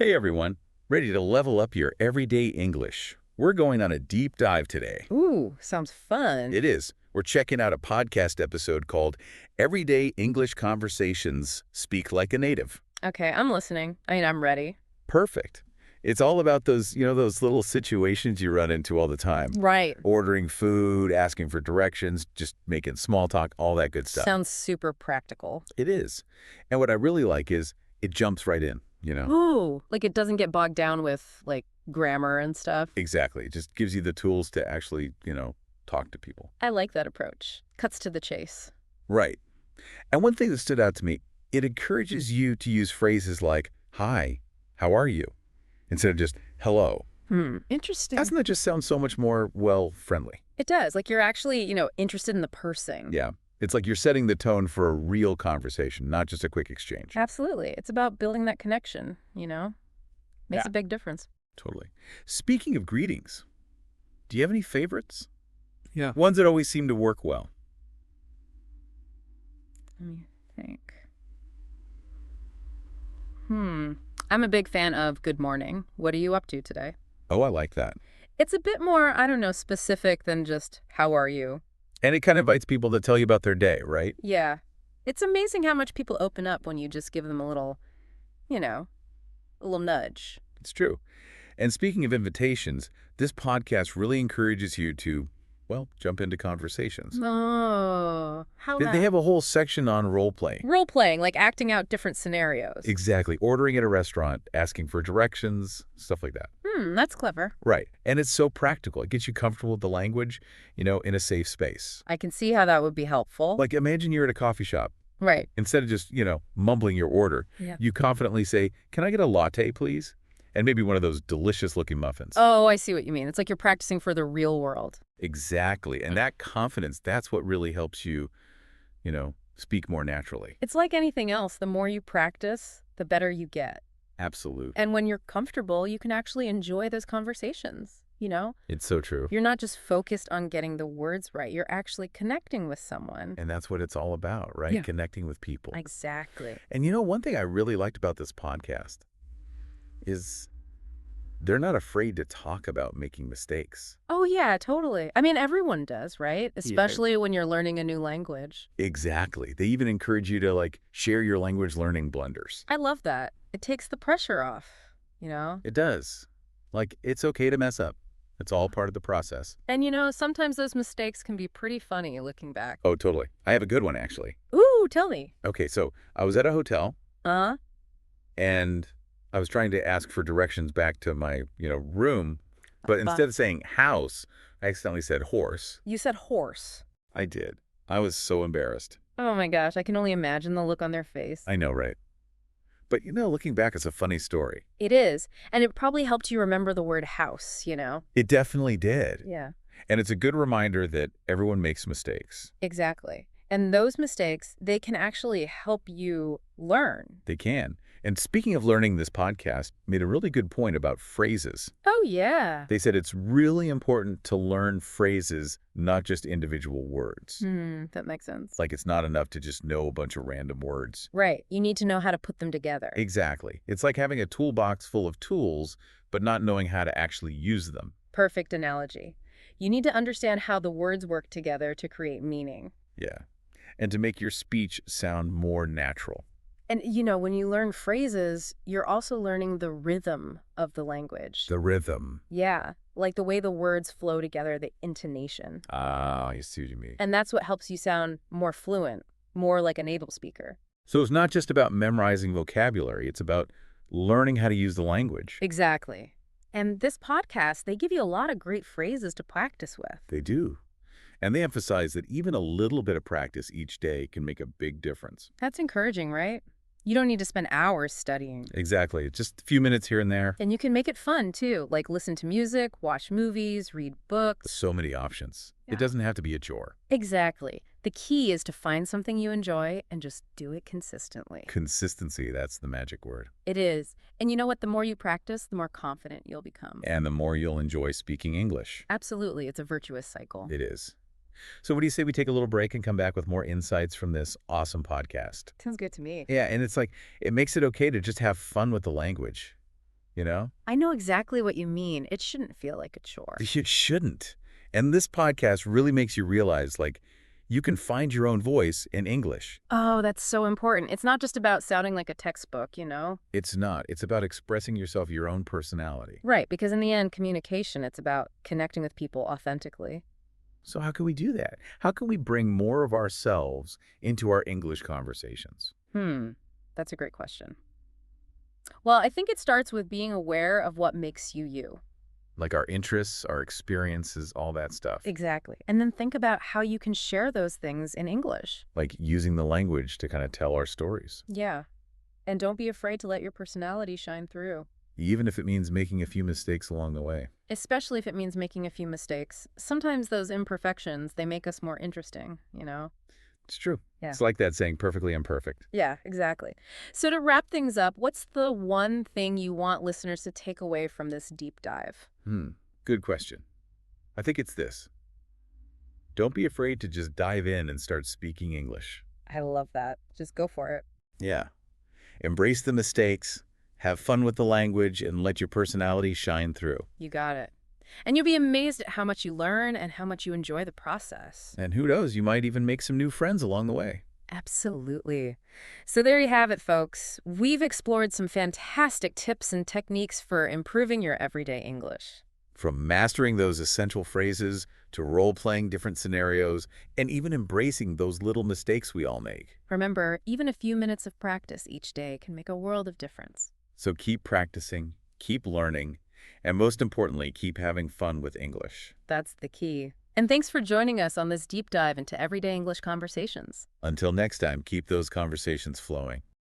Hey everyone, ready to level up your everyday English? We're going on a deep dive today. Ooh, sounds fun. It is. We're checking out a podcast episode called Everyday English Conversations Speak Like a Native. Okay, I'm listening. I'm ready. Perfect. It's all about those little situations you run into all the time. Right. Ordering food, asking for directions, just making small talk, all that good stuff. Sounds super practical. It is. And what I really like is it jumps right in. Ooh, like it doesn't get bogged down with like grammar and stuff. Exactly. It just gives you the tools to actually, talk to people. I like that approach. Cuts to the chase. Right. And one thing that stood out to me, it encourages you to use phrases like, hi, how are you? Instead of just, hello. Interesting. Doesn't that just sound so much more, friendly? It does. Like you're actually, interested in the person. Yeah. It's like you're setting the tone for a real conversation, not just a quick exchange. Absolutely. It's about building that connection, Makes Yeah. a big difference. Totally. Speaking of greetings, do you have any favorites? Yeah. Ones that always seem to work well. Let me think. I'm a big fan of good morning. What are you up to today? Oh, I like that. It's a bit more, specific than just how are you? And it kind of invites people to tell you about their day, right? Yeah. It's amazing how much people open up when you just give them a little, a little nudge. It's true. And speaking of invitations, this podcast really encourages you to, jump into conversations. Oh, how They have a whole section on role play. Role playing, like acting out different scenarios. Exactly. Ordering at a restaurant, asking for directions, stuff like that. That's clever. Right. And it's so practical. It gets you comfortable with the language, in a safe space. I can see how that would be helpful. Like imagine you're at a coffee shop. Right. Instead of just, mumbling your order, Yeah. you confidently say, can I get a latte, please? And maybe one of those delicious-looking muffins. Oh, I see what you mean. It's like you're practicing for the real world. Exactly. And that confidence, that's what really helps you, speak more naturally. It's like anything else. The more you practice, the better you get. Absolutely. And when you're comfortable, you can actually enjoy those conversations, It's so true. You're not just focused on getting the words right. You're actually connecting with someone. And that's what it's all about, right? Yeah. Connecting with people. Exactly. And one thing I really liked about this podcast is they're not afraid to talk about making mistakes. Oh, yeah, totally. Everyone does, right? Especially when you're learning a new language. Exactly. They even encourage you to share your language learning blunders. I love that. It takes the pressure off, It does. It's okay to mess up. It's all part of the process. And, sometimes those mistakes can be pretty funny looking back. Oh, totally. I have a good one, actually. Ooh, tell me. Okay, so I was at a hotel, Uh-huh. and I was trying to ask for directions back to my, room, but instead of saying house, I accidentally said horse. You said horse. I did. I was so embarrassed. Oh, my gosh. I can only imagine the look on their face. I know, right? But, looking back, it's a funny story. It is. And it probably helped you remember the word house, It definitely did. Yeah, And it's a good reminder that everyone makes mistakes. exactly. And those mistakes, they can actually help you learn. They can. And speaking of learning, this podcast made a really good point about phrases. Oh, yeah. They said it's really important to learn phrases, not just individual words. That makes sense. It's not enough to just know a bunch of random words. Right. You need to know how to put them together. Exactly. It's like having a toolbox full of tools, but not knowing how to actually use them. Perfect analogy. You need to understand how the words work together to create meaning. Yeah. And to make your speech sound more natural. And, when you learn phrases, you're also learning the rhythm of the language. The rhythm. Yeah, like the way the words flow together, the intonation. Ah, I see what you mean. And that's what helps you sound more fluent, more like a native speaker. So it's not just about memorizing vocabulary. It's about learning how to use the language. Exactly. And this podcast, they give you a lot of great phrases to practice with. They do. And they emphasize that even a little bit of practice each day can make a big difference. That's encouraging, right? You don't need to spend hours studying. Exactly. Just a few minutes here and there. And you can make it fun, too, like listen to music, watch movies, read books. So many options. Yeah. It doesn't have to be a chore. Exactly. The key is to find something you enjoy and just do it consistently. Consistency, that's the magic word. It is. And you know what? The more you practice, the more confident you'll become. And the more you'll enjoy speaking English. Absolutely. It's a virtuous cycle. It is. So what do you say we take a little break and come back with more insights from this awesome podcast? Sounds good to me. Yeah, and it's it makes it okay to just have fun with the language. you know? I know exactly what you mean. It shouldn't feel like a chore. It shouldn't. And this podcast really makes you realize, like, you can find your own voice in English. Oh, that's so important. It's not just about sounding like a textbook, you know? It's not. It's about expressing yourself, your own personality. Right, because in the end, communication, it's about connecting with people authentically. So how can we do that? How can we bring more of ourselves into our English conversations? Hmm, that's a great question. Well, I think it starts with being aware of what makes you you. Like our interests, our experiences, all that stuff. Exactly. And then think about how you can share those things in English. Like using the language to kind of tell our stories. Yeah. And don't be afraid to let your personality shine through, Even if it means making a few mistakes along the way. especially if it means making a few mistakes. Sometimes those imperfections, they make us more interesting, you know? It's true. Yeah. It's like that saying, perfectly imperfect. Yeah, exactly. So to wrap things up, what's the one thing you want listeners to take away from this deep dive? Good question. I think it's this. Don't be afraid to just dive in and start speaking English. I love that. Just go for it. Yeah. Embrace the mistakes, have fun with the language, and let your personality shine through. You got it. And you'll be amazed at how much you learn and how much you enjoy the process. And who knows, you might even make some new friends along the way. Absolutely. So there you have it, folks. We've explored some fantastic tips and techniques for improving your everyday English. From mastering those essential phrases to role-playing different scenarios and even embracing those little mistakes we all make. Remember, even a few minutes of practice each day can make a world of difference. So keep practicing, keep learning, and most importantly, keep having fun with English. That's the key. And thanks for joining us on this deep dive into everyday English conversations. Until next time, keep those conversations flowing.